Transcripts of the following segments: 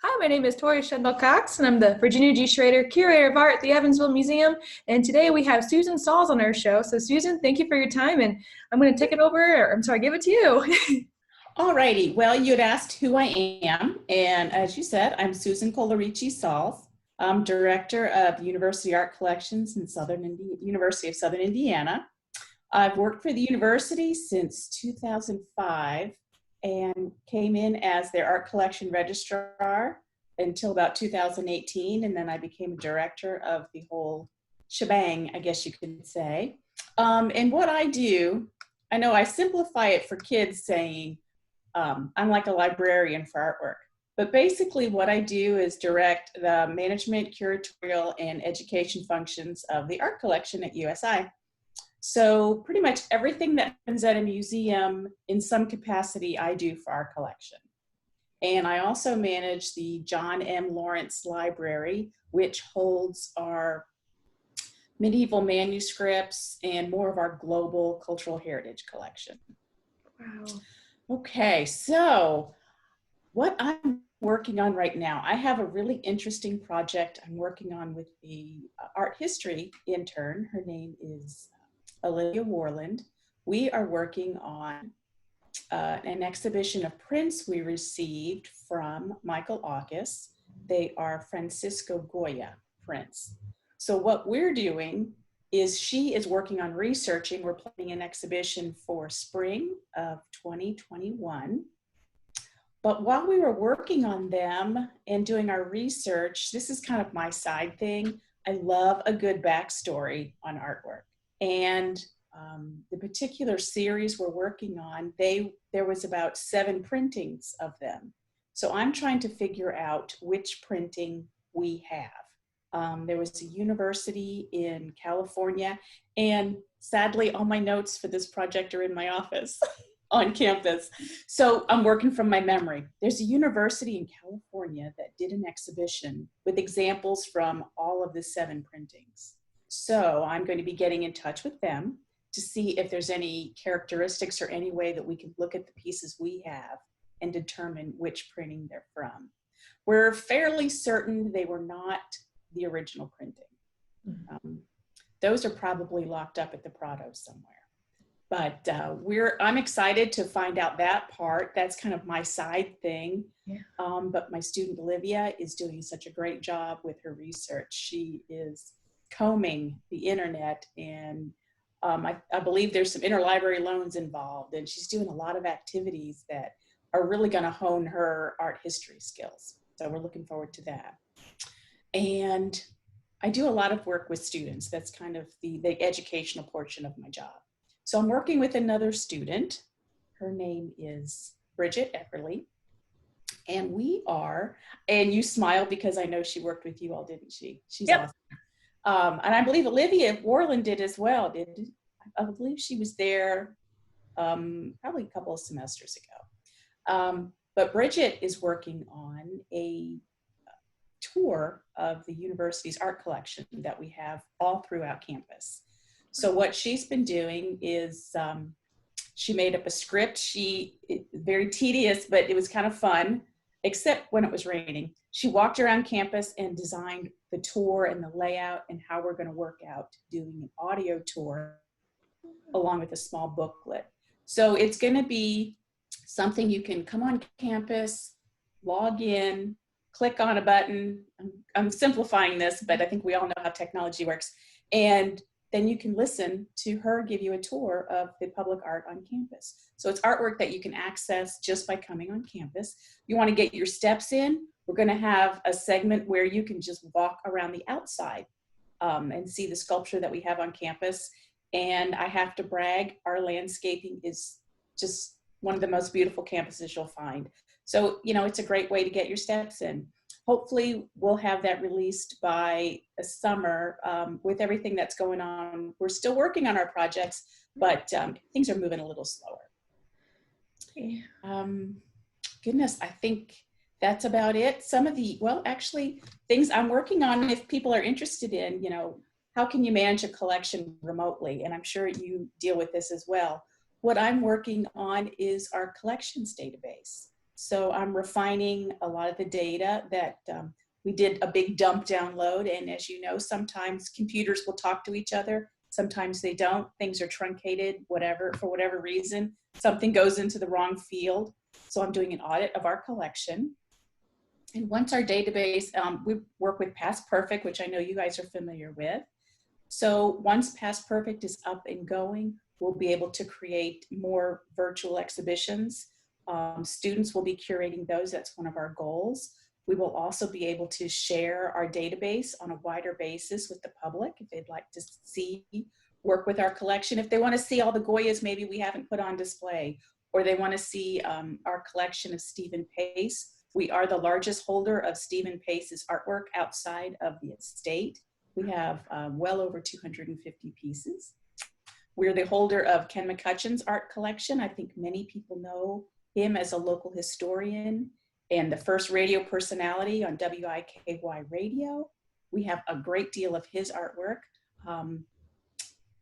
Hi, my name is Tori Shendell-Cox, and I'm the Virginia G. Schrader Curator of Art at the Evansville Museum. And today we have Susan Sauls on our show. So Susan, thank you for your time, and I'm going to take it over, or I'm sorry, give it to you. Alrighty, well, you'd asked who I am, and as you said, I'm Susan Colaricci Sauls. I'm Director of the University Art Collections in University of Southern Indiana. I've worked for the university since 2005 and came in as their art collection registrar until about 2018, and then I became director of the whole shebang, I guess you could say. And what I do, I know I simplify it for kids saying, I'm like a librarian for artwork, but basically what I do is direct the management, curatorial, and education functions of the art collection at USI. So pretty much everything that happens at a museum in some capacity I do for our collection. And I also manage the John M. Lawrence Library, which holds our medieval manuscripts and more of our global cultural heritage collection. Wow. Okay, so what I'm working on right now, I have a really interesting project I'm working on with the art history intern. Her name is Olivia Warland. We are working on an exhibition of prints we received from Michael Aukus. They are Francisco Goya prints. So what we're doing is she is working on researching. We're planning an exhibition for spring of 2021. But while we were working on them and doing our research, this is kind of my side thing. I love a good backstory on artwork. And the particular series we're working on, there was about 7 printings of them. So I'm trying to figure out which printing we have. There was a university in California, and sadly, all my notes for this project are in my office on campus. So I'm working from my memory. There's a university in California that did an exhibition with examples from all of the 7 printings. So I'm going to be getting in touch with them to see if there's any characteristics or any way that we can look at the pieces we have and determine which printing they're from. We're fairly certain they were not the original printing. Those are probably locked up at the Prado somewhere. But I'm excited to find out that part. That's kind of my side thing. Yeah. But my student Olivia is doing such a great job with her research. She is combing the internet, and I believe there's some interlibrary loans involved, and she's doing a lot of activities that are really going to hone her art history skills. So we're looking forward to that. And I do a lot of work with students. That's kind of the educational portion of my job. So I'm working with another student. Her name is Bridget Epperly. And and you smiled because I know she worked with you all, didn't she? She's Yep. Awesome. And I believe Olivia Warland did as well. I believe she was there probably a couple of semesters ago. But Bridget is working on a tour of the university's art collection that we have all throughout campus. So what she's been doing is she made up a script. Very tedious, but it was kind of fun, except when it was raining. She walked around campus and designed the tour and the layout and how we're going to work out doing an audio tour along with a small booklet. So it's going to be something you can come on campus, log in, click on a button. I'm simplifying this, but I think we all know how technology works. And then you can listen to her give you a tour of the public art on campus. So it's artwork that you can access just by coming on campus. You want to get your steps in, we're going to have a segment where you can just walk around the outside and see the sculpture that we have on campus. And I have to brag, our landscaping is just one of the most beautiful campuses you'll find. So, it's a great way to get your steps in. Hopefully we'll have that released by the summer with everything that's going on. We're still working on our projects, but things are moving a little slower. Goodness, I think that's about it. Some of the, things I'm working on, if people are interested in, how can you manage a collection remotely? And I'm sure you deal with this as well. What I'm working on is our collections database. So I'm refining a lot of the data that we did a big dump download. And as you know, sometimes computers will talk to each other. Sometimes they don't. Things are truncated, whatever, for whatever reason. Something goes into the wrong field. So I'm doing an audit of our collection. And once our database, we work with Past Perfect, which I know you guys are familiar with. So once Past Perfect is up and going, we'll be able to create more virtual exhibitions. Students will be curating those. That's one of our goals. We will also be able to share our database on a wider basis with the public if they'd like to see, work with our collection. If they want to see all the Goyas maybe we haven't put on display, or they want to see our collection of Stephen Pace. We are the largest holder of Stephen Pace's artwork outside of the estate. We have well over 250 pieces. We're the holder of Ken McCutcheon's art collection. I think many people know him as a local historian and the first radio personality on WIKY radio. We have a great deal of his artwork.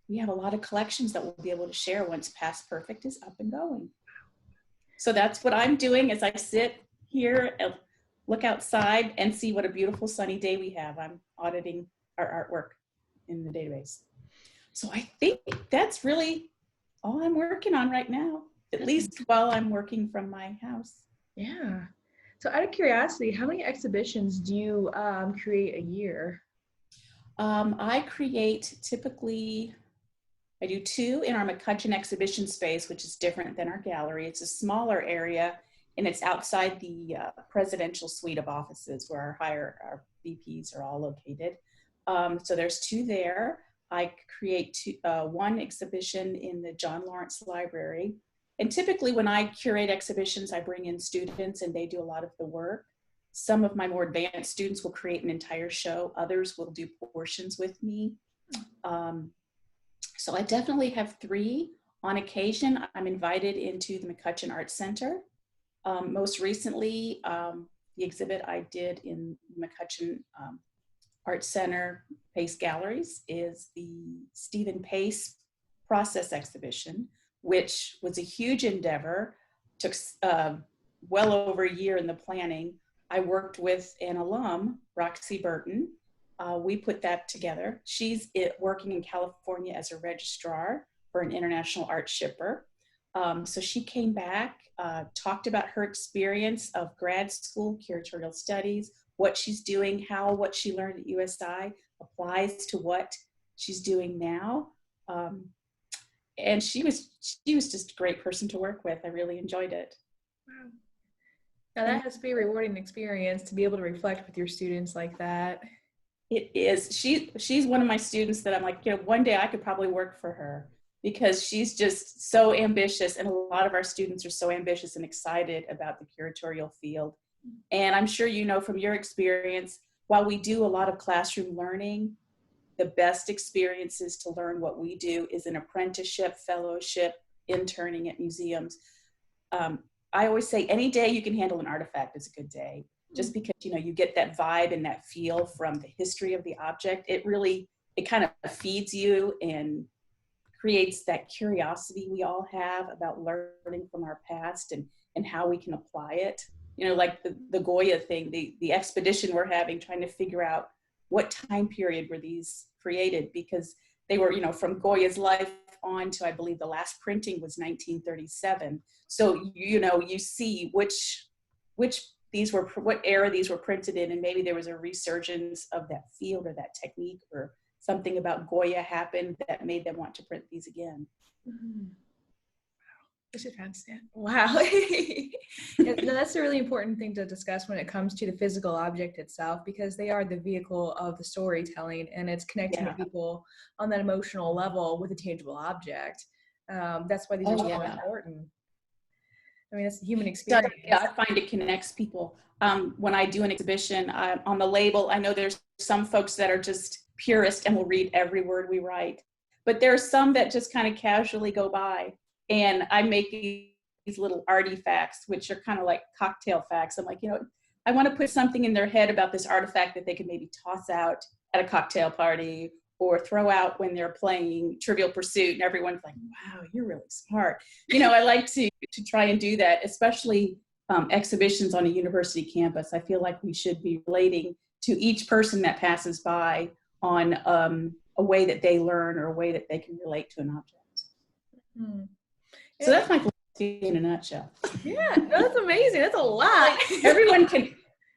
We have a lot of collections that we'll be able to share once Past Perfect is up and going. So that's what I'm doing as I sit here and look outside and see what a beautiful sunny day we have. I'm auditing our artwork in the database. So I think that's really all I'm working on right now, at least while I'm working from my house. Yeah. So out of curiosity, how many exhibitions do you create a year? I create typically, I do 2 in our McCutcheon exhibition space, which is different than our gallery. It's a smaller area and it's outside the presidential suite of offices where our VPs are all located. So there's 2 there. I create 1 exhibition in the John Lawrence Library. And typically when I curate exhibitions, I bring in students and they do a lot of the work. Some of my more advanced students will create an entire show. Others will do portions with me. So I definitely have 3. On occasion, I'm invited into the McCutcheon Art Center. Most recently, the exhibit I did in McCutcheon Art Center Pace Galleries is the Stephen Pace Process Exhibition, which was a huge endeavor, took well over a year in the planning. I worked with an alum, Roxy Burton. We put that together. She's working in California as a registrar for an international art shipper. So she came back, talked about her experience of grad school, curatorial studies, what she's doing, how what she learned at USI applies to what she's doing now. And she was just a great person to work with. I really enjoyed it. Wow. Now that has to be a rewarding experience to be able to reflect with your students like that. It is. She's one of my students that I'm like, one day I could probably work for her because she's just so ambitious. And a lot of our students are so ambitious and excited about the curatorial field. And I'm sure you know from your experience, while we do a lot of classroom learning, the best experiences to learn what we do is an apprenticeship, fellowship, interning at museums. I always say any day you can handle an artifact is a good day, just because you get that vibe and that feel from the history of the object. It kind of feeds you and creates that curiosity we all have about learning from our past and how we can apply it. Like the Goya thing, the expedition we're having, trying to figure out what time period were these created, because they were, from Goya's life on to, I believe the last printing was 1937. So, you see what era these were printed in, and maybe there was a resurgence of that field or that technique, or something about Goya happened that made them want to print these again. Mm-hmm. I should understand. Wow. That's a really important thing to discuss when it comes to the physical object itself, because they are the vehicle of the storytelling, and it's connecting to people on that emotional level with a tangible object. That's why these are so important. I mean, it's the human experience. Yeah, I find it connects people. When I do an exhibition, on the label, I know there's some folks that are just purist and will read every word we write, but there are some that just kind of casually go by. And I make these little artifacts, which are kind of like cocktail facts. I'm like, I want to put something in their head about this artifact that they could maybe toss out at a cocktail party or throw out when they're playing Trivial Pursuit, and everyone's like, wow, you're really smart. I like to try and do that, especially exhibitions on a university campus. I feel like we should be relating to each person that passes by on a way that they learn or a way that they can relate to an object. Hmm. So that's my philosophy in a nutshell. Yeah, no, that's amazing. That's a lot.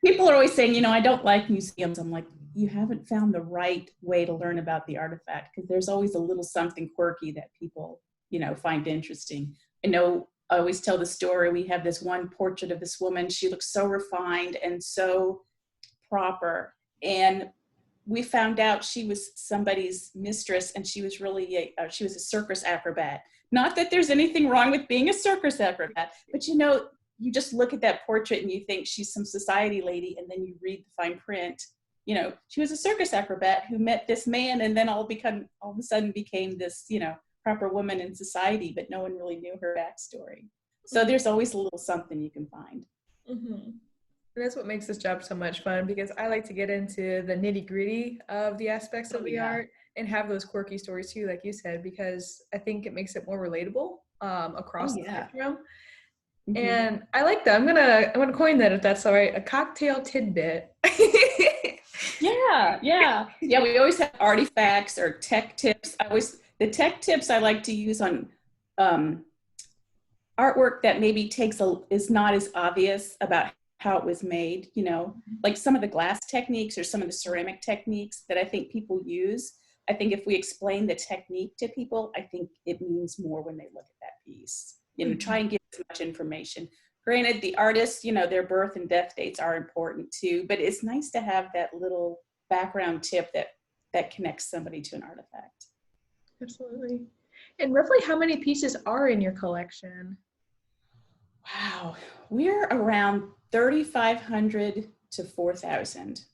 People are always saying, I don't like museums. I'm like, you haven't found the right way to learn about the artifact, because there's always a little something quirky that people, find interesting. I always tell the story. We have this one portrait of this woman. She looks so refined and so proper. And we found out she was somebody's mistress, and she was really she was a circus acrobat. Not that there's anything wrong with being a circus acrobat, but you just look at that portrait and you think she's some society lady, and then you read the fine print. She was a circus acrobat who met this man, and then all of a sudden became this, proper woman in society, but no one really knew her backstory. So there's always a little something you can find. Mm-hmm. And that's what makes this job so much fun, because I like to get into the nitty gritty of the aspects of the art and have those quirky stories too, like you said, because I think it makes it more relatable across the spectrum. Mm-hmm. And I like that. I'm gonna coin that, if that's all right. A cocktail tidbit. Yeah. We always have artifacts or tech tips. The tech tips I like to use on artwork that maybe is not as obvious about how it was made, like some of the glass techniques or some of the ceramic techniques that I think people use. I think if we explain the technique to people, I think it means more when they look at that piece. Try and give as much information. Granted, the artists, their birth and death dates are important too, but it's nice to have that little background tip that connects somebody to an artifact. Absolutely. And roughly how many pieces are in your collection? Wow, we're around 3,500 to 4,000.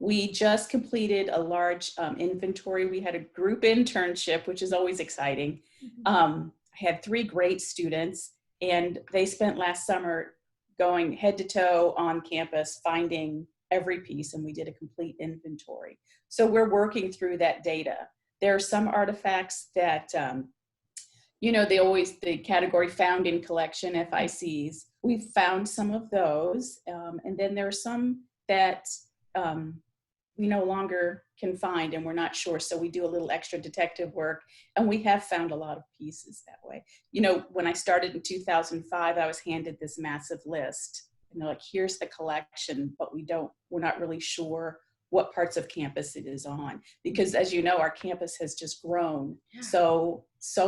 We just completed a large inventory. We had a group internship, which is always exciting. I had 3 great students, and they spent last summer going head to toe on campus, finding every piece, and we did a complete inventory. So we're working through that data. There are some artifacts that, the category found in collection, FICs. We've found some of those. And then there are some that we no longer can find, and we're not sure. So we do a little extra detective work, and we have found a lot of pieces that way. When I started in 2005, I was handed this massive list, and they're like, here's the collection, but we're not really sure what parts of campus it is on, because as you know, our campus has just grown so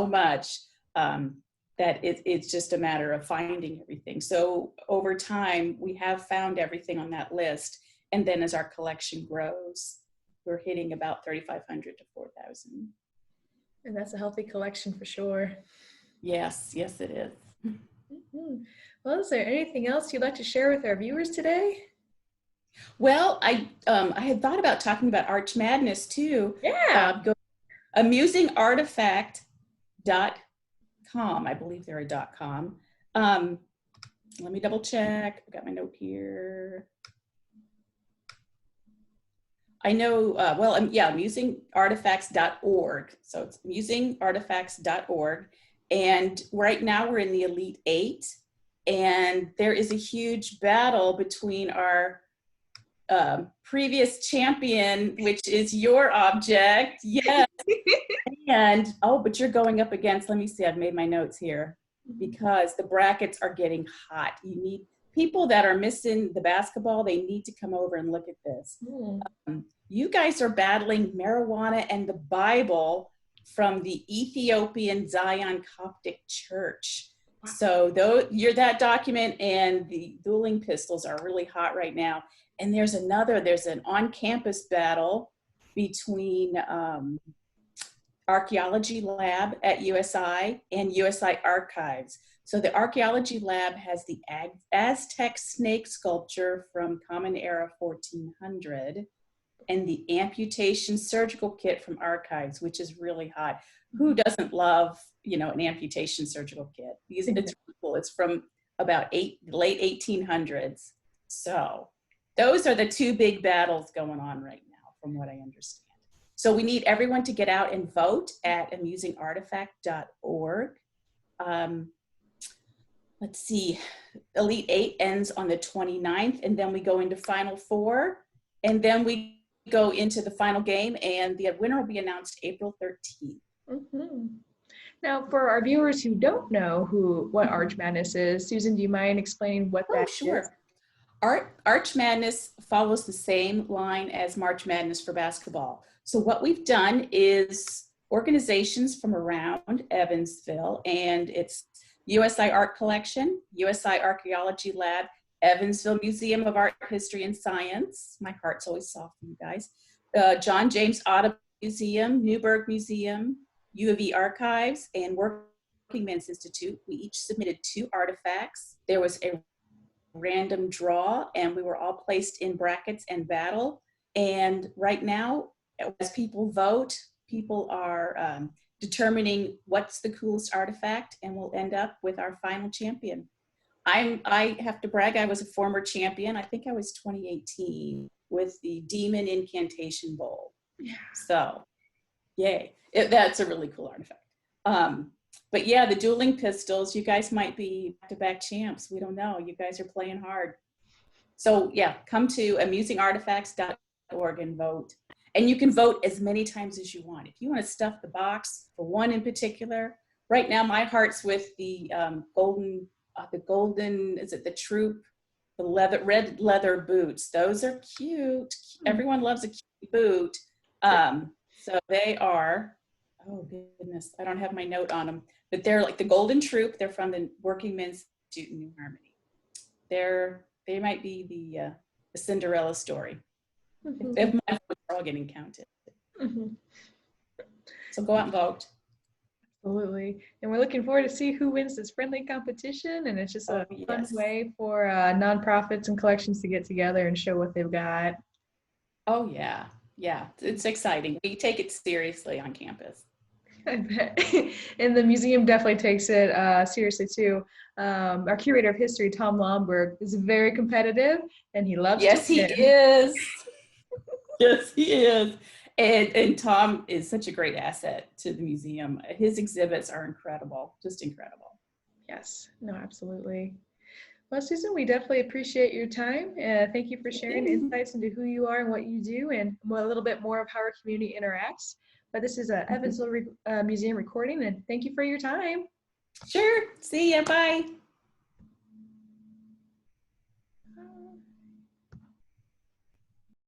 much that it's just a matter of finding everything. So over time, we have found everything on that list. And then as our collection grows, we're hitting about 3,500 to 4,000. And that's a healthy collection for sure. Yes, it is. Mm-hmm. Well, is there anything else you'd like to share with our viewers today? Well, I had thought about talking about Arch Madness too. Yeah. Go amusingartifact.com. I believe they're a .com. Let me double check. I got my note here. I know, amusingartifacts.org. So it's amusingartifacts.org. And right now we're in the Elite 8. And there is a huge battle between our previous champion, which is your object. Yes. But you're going up against, let me see, I've made my notes here, because the brackets are getting hot. You need people that are missing the basketball. They need to come over and look at this. You guys are battling marijuana and the Bible from the Ethiopian Zion Coptic Church. So that document and the dueling pistols are really hot right now. And there's an on-campus battle between Archaeology Lab at USI and USI Archives. So the Archaeology Lab has the Aztec snake sculpture from Common Era 1400 and the amputation surgical kit from Archives, which is really hot. Who doesn't love, an amputation surgical kit? Because it's really cool. It's from about late 1800s. So those are the 2 big battles going on right now, from what I understand. So we need everyone to get out and vote at amusingartifact.org. let's see, Elite 8 ends on the 29th, and then we go into Final Four, and then we go into the final game, and the winner will be announced April 13th. Mm-hmm. Now, for our viewers who don't know what Arch Madness is, Susan, do you mind explaining what Oh, that is? sure. Arch Madness follows the same line as March Madness for basketball. So what we've done is organizations from around Evansville, and it's USI Art Collection, USI Archaeology Lab, Evansville Museum of Art, History, and Science. My heart's always soft for you guys. John James Audubon Museum, Newburgh Museum, U of E Archives, and Working Men's Institute. We each submitted 2 artifacts. There was a random draw, and we were all placed in brackets and battle. And right now, as people vote, people are determining what's the coolest artifact, and we'll end up with our final champion. I have to brag, I was a former champion. I think I was 2018 with the Demon Incantation Bowl. Yeah. So, yay. That's a really cool artifact. But yeah, the dueling pistols, you guys might be back-to-back champs. We don't know. You guys are playing hard. So yeah, come to amusingartifacts.org and vote. And you can vote as many times as you want. If you want to stuff the box for one in particular, right now my heart's with the golden, is it the Troop? The red leather boots. Those are cute. Everyone loves a cute boot. So they are, oh goodness, I don't have my note on them, but they're like the Golden Troop. They're from the Working Men's Institute in New Harmony. They might be the Cinderella story. Mm-hmm. If my votes are all getting counted. Mm-hmm. So go out and vote. Absolutely. And we're looking forward to see who wins this friendly competition. And it's just a fun way for nonprofits and collections to get together and show what they've got. Oh yeah. Yeah, it's exciting. We take it seriously on campus. I bet. And the museum definitely takes it seriously too. Our curator of history, Tom Lomberg, is very competitive, and he loves to win. He is. Yes, he is. And Tom is such a great asset to the museum. His exhibits are incredible, just incredible. Yes, no, absolutely. Well, Susan, we definitely appreciate your time. Thank you for sharing insights into who you are and what you do, and a little bit more of how our community interacts. But this is a Evansville Museum recording, and thank you for your time. Sure. See ya. Bye.